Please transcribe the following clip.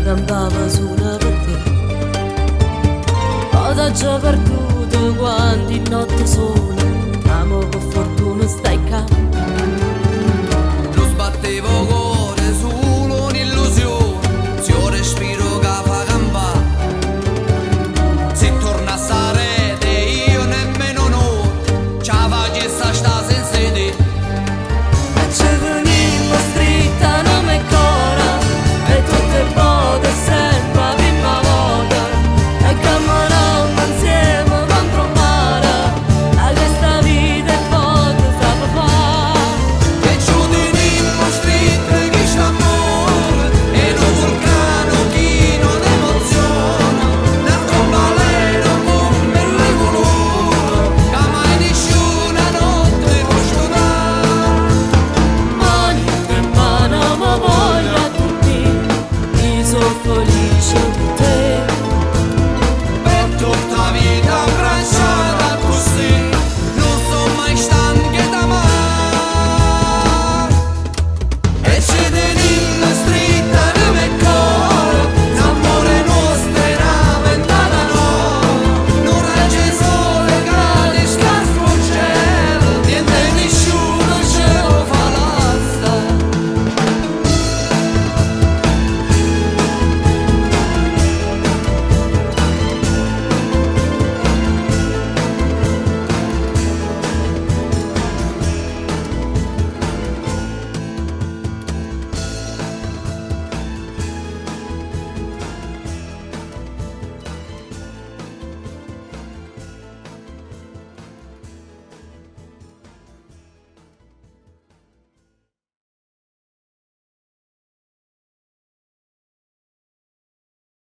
campava solo per te. Ho già perduto quanti notti sono, amo per fortuna stai qua. Lo sbattevo cuore solo un'illusione, se io respiro che fa campare. Se tornasse a rete io nemmeno no, ce la facessi sta senza te. E ci venimmo stritta non me cora, e tutte volte sempre la prima volta, e camminando insieme contro il mare, a questa vita è volta sa papà. E ci tenimmo stritte che c'amore, e un vulcano che non emoziona, l'arcobaleno con mille colori, che mai nessuna notte può scordare. Ogni settimana mi voglio a tutti, io sono felice con te.